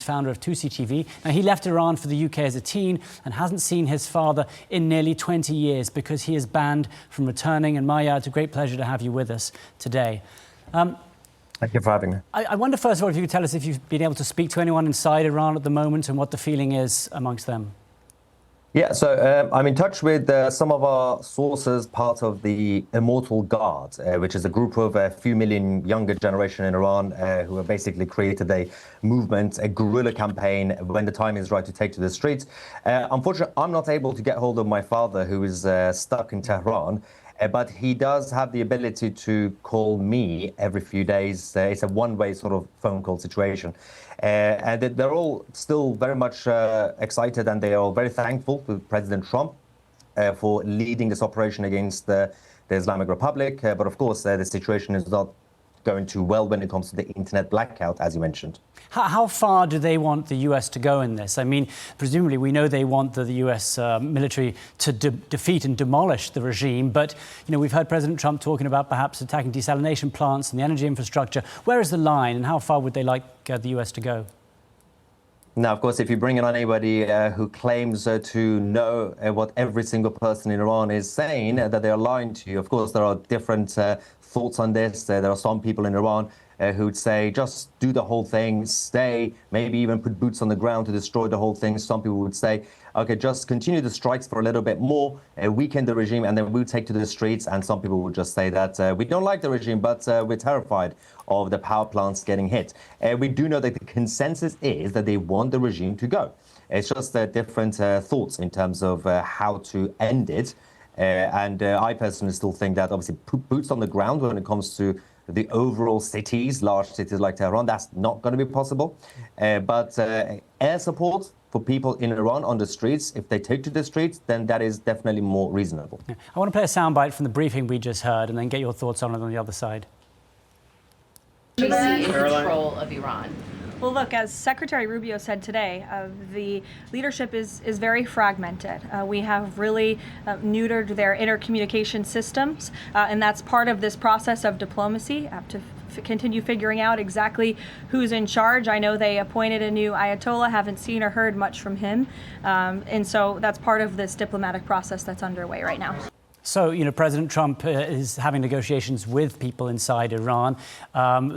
founder of Tousi TV. Now, he left Iran for the UK as a teen and hasn't seen his father in nearly 20 years because he is banned from returning. And Mahyar, it's a great pleasure to have you with us today. Thank you for having me. I wonder, first of all, if you could tell us if you've been able to speak to anyone inside Iran at the moment and what the feeling is amongst them. Yeah, so I'm in touch with some of our sources, part of the Immortal Guard, which is a group of a few million younger generation in Iran who have basically created a movement, a guerrilla campaign when the time is right to take to the streets. Unfortunately, I'm not able to get hold of my father, who is stuck in Tehran. But he does have the ability to call me every few days. It's a one-way sort of phone call situation. And they're all still very much excited, and they are very thankful to President Trump for leading this operation against the Islamic Republic. But of course, the situation is not going too well when it comes to the internet blackout, as you mentioned. How far do they want the US to go in this? I mean, presumably we know they want the US military to defeat and demolish the regime, but we've heard President Trump talking about perhaps attacking desalination plants and the energy infrastructure. Where is the line, and how far would they like the US to go? Now, of course, if you bring in anybody who claims to know what every single person in Iran is saying, that they are lying to you. Of course, there are different thoughts on this. There are some people in Iran who would say, just do the whole thing, stay, maybe even put boots on the ground to destroy the whole thing. Some people would say, okay, just continue the strikes for a little bit more, weaken the regime, and then we'll take to the streets. And some people would just say that we don't like the regime, but we're terrified of the power plants getting hit. We do know that the consensus is that they want the regime to go. It's just different thoughts in terms of how to end it. And I personally still think that obviously put boots on the ground when it comes to the overall cities, large cities like Tehran, that's not going to be possible. But air support for people in Iran on the streets, if they take to the streets, then that is definitely more reasonable. Yeah. I want to play a soundbite from the briefing we just heard and then get your thoughts on it on the other side. In control of Iran. Well, look, as Secretary Rubio said today, the leadership is very fragmented. We have really neutered their intercommunication systems, and that's part of this process of diplomacy to continue figuring out exactly who's in charge. I know they appointed a new Ayatollah, haven't seen or heard much from him, and so that's part of this diplomatic process that's underway right now. So, President Trump is having negotiations with people inside Iran.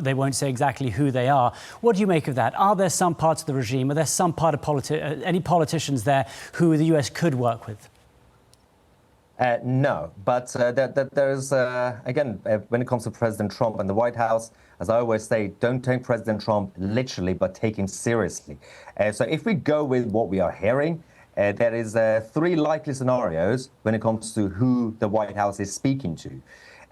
They won't say exactly who they are. What do you make of that? Are there some parts of the regime, are there some part of any politicians there who the US could work with? No, but there's, again, when it comes to President Trump and the White House, as I always say, don't take President Trump literally, but take him seriously. So if we go with what we are hearing, there is three likely scenarios when it comes to who the White House is speaking to.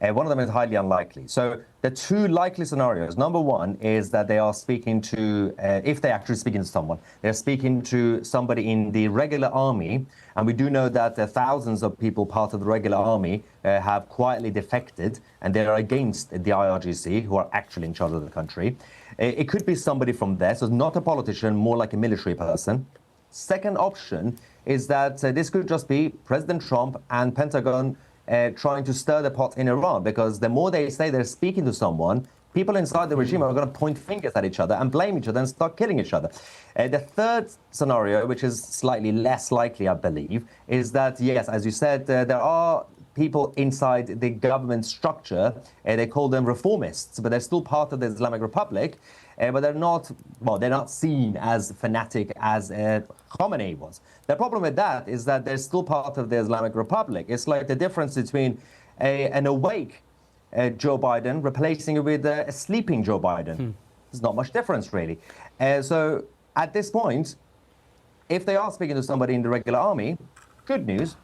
One of them is highly unlikely. So the two likely scenarios, number one is that they are speaking to, if they're actually speaking to someone, they're speaking to somebody in the regular army. And we do know that thousands of people part of the regular army have quietly defected, and they are against the IRGC, who are actually in charge of the country. It could be somebody from there, so it's not a politician, more like a military person. Second option is that this could just be President Trump and Pentagon trying to stir the pot in Iran, because the more they say they're speaking to someone, people inside the regime are going to point fingers at each other and blame each other and start killing each other. The third scenario, which is slightly less likely, I believe, is that, yes, as you said, there are people inside the government structure. They call them reformists, but they're still part of the Islamic Republic. But they're not seen as fanatic as Khamenei was. The problem with that is that they're still part of the Islamic Republic. It's like the difference between an awake Joe Biden replacing it with a sleeping Joe Biden. There's not much difference, really. So at this point, if they are speaking to somebody in the regular army, good news.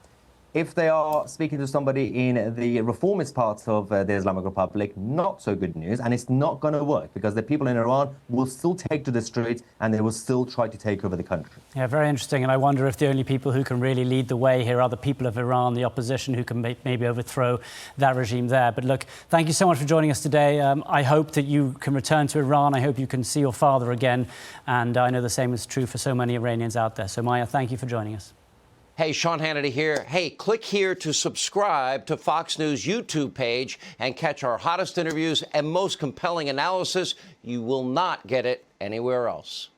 If they are speaking to somebody in the reformist parts of the Islamic Republic, not so good news, and it's not going to work because the people in Iran will still take to the streets and they will still try to take over the country. Yeah, very interesting. And I wonder if the only people who can really lead the way here are the people of Iran, the opposition, who can maybe overthrow that regime there. But look, thank you so much for joining us today. I hope that you can return to Iran. I hope you can see your father again. And I know the same is true for so many Iranians out there. So, Mahyar, thank you for joining us. Hey, Sean Hannity here. Hey, click here to subscribe to Fox News YouTube page and catch our hottest interviews and most compelling analysis. You will not get it anywhere else.